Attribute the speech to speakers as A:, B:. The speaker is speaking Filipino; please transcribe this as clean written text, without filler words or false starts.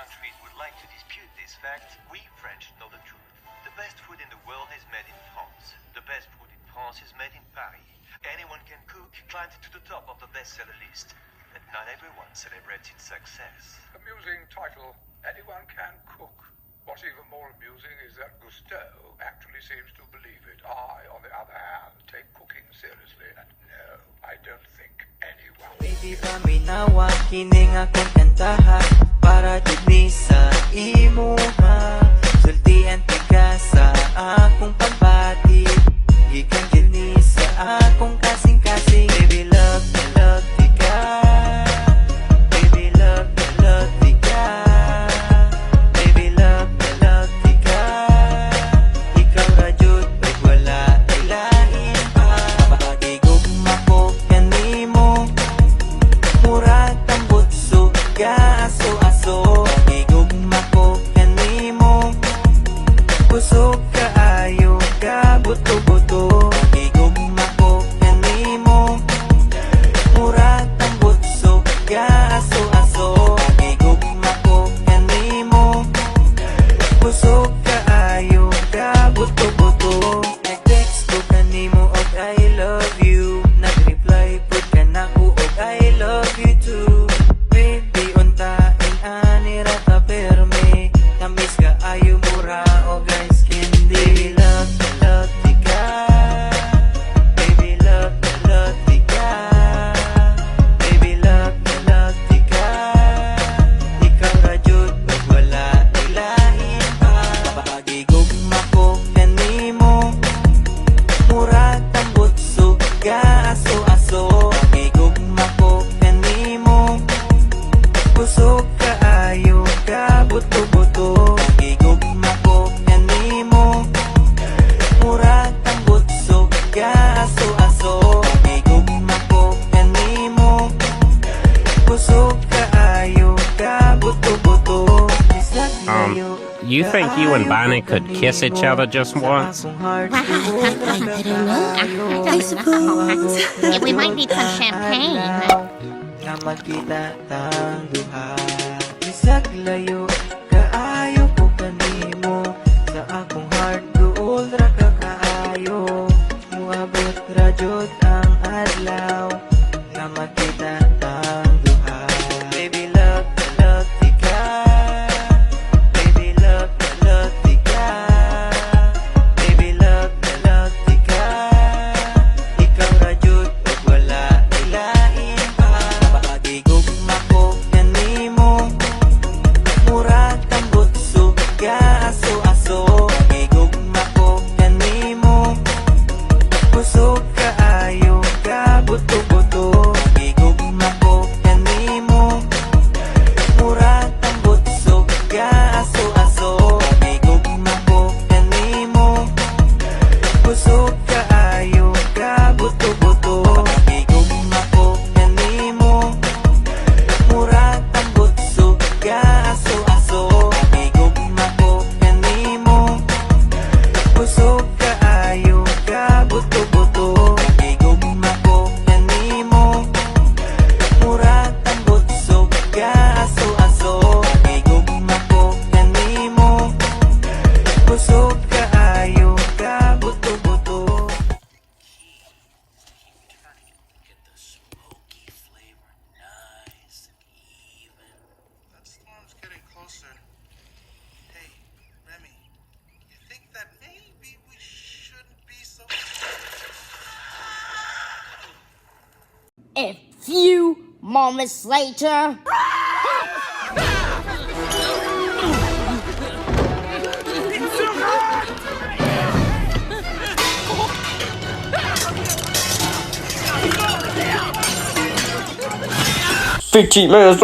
A: countries would like to dispute this fact, we French know the truth. The best food in the world is made in France. The best food in France is made in Paris. Anyone can cook climbed to the top of the bestseller list. But not everyone celebrates its success.
B: Amusing title. Anyone can cook. What's even more amusing is that Gusteau actually seems to believe it. I, on the other hand, take cooking seriously. And no, I don't think anyone...
C: Baby, paminawa, kining akong kantahan para dili sa imuha. Sultian tiga sa akong pagbati. Ikan gini sa akong kasing-kasing. Baby, love tika. Baby, love tika. Baby, love tika. Ikaw rajud, pag wala ilahin pa. Pagigugma ko kanimo. Murag tambutso, aso-aso. Pagigugma ko kanimo. Kusog kaayo ka, buto-buto. Pagigugma ko kanimo. Murag tambutso, aso-aso. Pagigugma ko kanimo. Kusog kaayo ka, buto-buto. Nag-text ko kanimo og I love you. Nag-reply pud ka nako og I love you too. Baby, untain ani ra ta perme. Tamis ka ayo mura o guys candy. Baby, love tika. Baby, love tika. Baby, love tika. Ikaw ra jud pag wala ilahin pa. Pagigugma ko kanimo. Murag tambutso, aso-aso. Pagigugma ko kanimo. Kusog kaayo ka, buto-buto. Pagigugma ko kanimo. Murag tambutso, aso-aso. Pagigugma ko kanimo. Kusog kaayo ka, buto-buto.
D: You think you and Bonnie could kiss each other just once?
E: I don't know. I suppose.
F: Yeah, we might need some champagne.
C: Nga magkita tang duha. Bisag layo, kaayo ko kanimo. Sa akong heart, gold ra ka kaayo. Muabot ra jud ang adlaw. Nga magkita tang duha. Baby, love tika. Baby, love tika. Baby, love tika. Ikaw ra jud ug wala ilahin pa. Pagigugma ko kanimo. Murag tambutso, aso-aso. Pagigugma ko kanimo. Kusog kaayo ka, buto-buto. Pagigugma ko kanimo. Murag tambutso, aso-aso. Pagigugma ko kanimo. Kusog kaayo ka, buto-buto. Pagigugma ko kanimo. Murag tambutso, aso-aso. Pagigugma ko kanimo. Kusog kaayo ka, buto-buto. Pagigugma ko kanimo. Murag tambutso, aso-aso. Pagigugma ko kanimo. Kusog kaayo ka, buto-buto.
G: Get the smoky flavor nice and even.
H: That storm's getting closer. Hey, Remy, you think that maybe we shouldn't be so...
E: A few moments later.
D: Vichy, man,